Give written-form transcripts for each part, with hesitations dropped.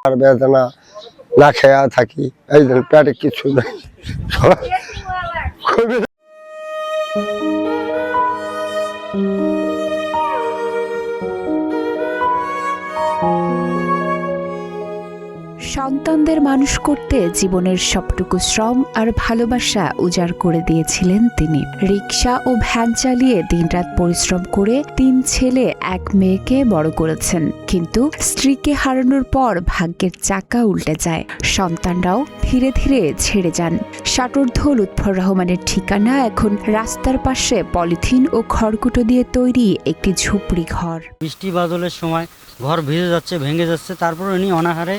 আর বেদনা না খেয়া থাকি, এই জন্য পেটে কিছু নেই। খুবই সন্তানদের মানুষ করতে জীবনের সবটুকু শ্রম আর ভালোবাসা উজাড় করে দিয়েছিলেন তিনি। রিকশা ও ভ্যান চালিয়ে দিনরাত পরিশ্রম করে 3 ছেলে 1 মেয়েকে বড় করেছেন। কিন্তু স্ত্রীকে হারানোর পর ভাগ্যের চাকা উল্টে যায়, সন্তানরাও ধীরে ধীরে ছেড়ে যান। ষাটোর্ধ্ব লুৎফর রহমানের ঠিকানা এখন রাস্তার পাশে পলিথিন ও খড়কুটো দিয়ে তৈরি একটি ঝুপড়ি ঘর। বৃষ্টি বাদলের সময় ঘর ভিজে যাচ্ছে, ভেঙে যাচ্ছে, তারপর উনি অনাহারে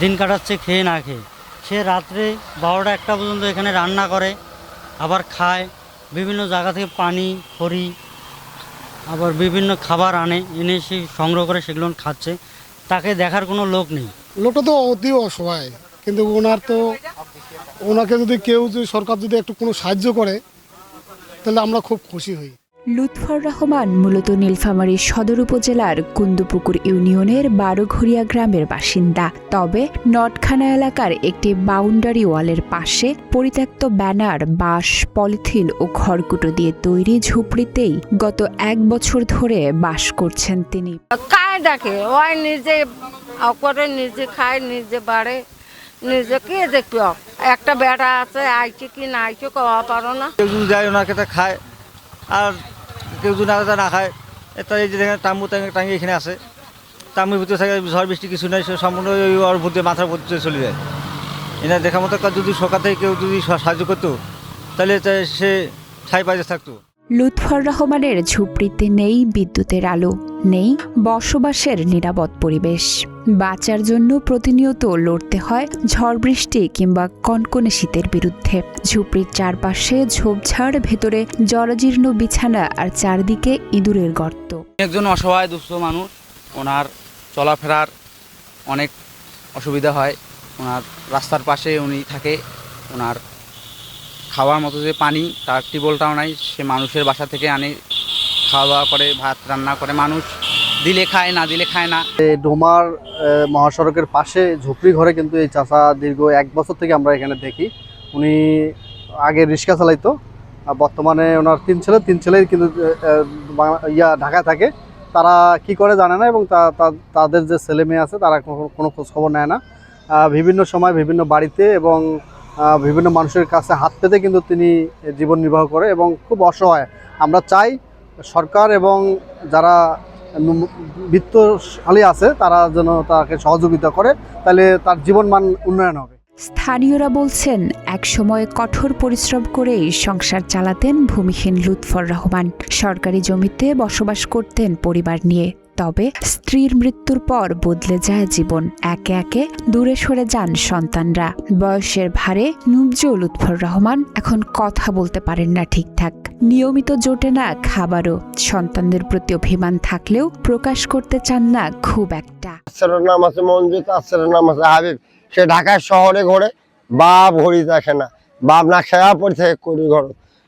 দিন কাটাচ্ছে খেয়ে না খেয়ে। সে রাত্রে 12টা-1টা পর্যন্ত এখানে রান্না করে, আবার খায়। বিভিন্ন জায়গা থেকে পানি, খড়ি, আবার বিভিন্ন খাবার এনে সে সংগ্রহ করে সেগুলো খাচ্ছে। তাকে দেখার কোনো লোক নেই। লোকটা তো অতি অসহায়, কিন্তু ওনাকে যদি কেউ যদি সরকার যদি একটু কোনো সাহায্য করে তাহলে আমরা খুব খুশি হই। লুৎফর রহমান মূলত নীলফামারী সদর উপজেলার কুন্দুপুকুর ইউনিয়নের 12ঘরিয়া গ্রামের বাসিন্দা। তবে নটখানা এলাকার একটি বাউন্ডারি ওয়ালের পাশে পরিত্যক্ত ব্যানার, বাঁশ, পলিথিন ও খড়কুটো দিয়ে তৈরি ঝুপড়িতেই গত 1 বছর ধরে বাস করছেন তিনি। কায় ডাকে ওই নিজে করে, নিজে খায়, নিজে বাড়ে, নিজে কে দেখবে। একটা বেটা আছে, আইছে কি না আইছে কওয়া পারো না। কেউ যদি যায় ওনাকে তা খায়, আর কেউ যদি না খায়, এটা এই যে দেখেন তাম্বু টাঙ্গি এখানে আসে, তাম্বুর ভিতরে থাকে, ঝড় বৃষ্টি কিছু নেই, সে সম্পূর্ণ ওর বুদ্ধি মাথার বুদ্ধি চলে যায়। এনার দেখার মতো যদি সরকার থেকে কেউ যদি সাহায্য করতো তাহলে সে ছাই পাইতে থাকতো। লুৎফর রহমানের ঝুপড়িতে নেই বিদ্যুতের আলো, নেই বসবাসের নিরাপদ পরিবেশ। বাঁচার জন্য প্রতিনিয়ত লড়তে হয় ঝড় বৃষ্টি কিংবা কনকনে শীতের বিরুদ্ধে। ঝুপড়ির চারপাশে ঝোপঝাড়, ভেতরে জরাজীর্ণ বিছানা আর চারদিকে ইঁদুরের গর্ত। একজন অসহায় দুস্থ মানুষ, ওনার চলাফেরার অনেক অসুবিধা হয়। ওনার রাস্তার পাশে উনি থাকে, ওনার খাওয়ার মতো যে পানি তার টিউবওয়েলটাও নাই, সে মানুষের বাসা থেকে আনে, খাওয়া দাওয়া করে, ভাত রান্না করে, মানুষ দিলে খায়, না দিলে খায় না। ডোমার মহাসড়কের পাশে ঝুপড়ি ঘরে কিন্তু এই চাচা দীর্ঘ 1 বছর থেকে আমরা এখানে দেখি। উনি আগে রিক্সা চালাইতো, আর বর্তমানে ওনার 3 ছেলে কিন্তু ঢাকায় থাকে। তারা কি করে জানে না, এবং তাদের যে ছেলে মেয়ে আছে তারা কোনো খোঁজ খবর নেয় না। বিভিন্ন সময় বিভিন্ন বাড়িতে এবং বিভিন্ন মানুষের কাছে হাত পেতে কিন্তু তিনি জীবন নির্বাহ করে এবং খুব অসহায়। আমরা চাই সরকার এবং যারা বিত্তশালী আছে তারা যেন তাকে সহযোগিতা করে, তাহলে তার জীবনমান উন্নয়ন হবে। স্থানীয়রা বলছেন, একসময় কঠোর পরিশ্রম করেই সংসার চালাতেন ভূমিহীন লুৎফর রহমান। সরকারি জমিতে বসবাস করতেন পরিবার নিয়ে। তবে স্ত্রীর মৃত্যুর পর বদলে যায় জীবন। একে একে দূরে সরে যান সন্তানরা। বয়সের ভারে নুবজ লুৎফর রহমান এখন কথা বলতে পারেন না ঠিকঠাক। নিয়মিত জোটে না খাবারও। সন্তানদের প্রতি অভিমান থাকলেও প্রকাশ করতে চান না খুব একটা। আশ্রয়ের নাম আছে মঞ্জুত, আশ্রয়ের নাম আছে হাবিব। সে ঢাকার শহরে ঘোরে, বাপ ঘড়ি দেখে না, বাপ না খেয়া পড়ে থেকে করি ঘর।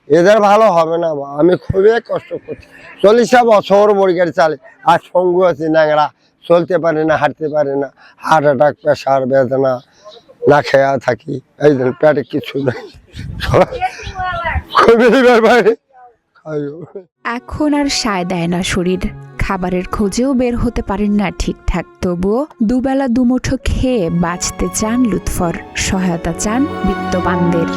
এদের ভালো হবে না। আমি খুবই কষ্ট করছি, 40 বছর বড়ি গাড়ি চালে, আর সঙ্গু আছি ন্যাংরা, চলতে পারে না, হাঁটতে পারে না, হার্ট অ্যাটাক, প্রেশার, বেদনা, না খেয়া থাকি, এই জন্য পেটে কিছু নেই। খুবই বাইরে এখন আর সায় দেয় না শরীর। খাবারের খোঁজেও বের হতে পারেন না ঠিকঠাক। তবুও দুবেলা দুমুঠো খেয়ে বাঁচতে চান লুৎফর। সহায়তা চান বিত্তবানদের।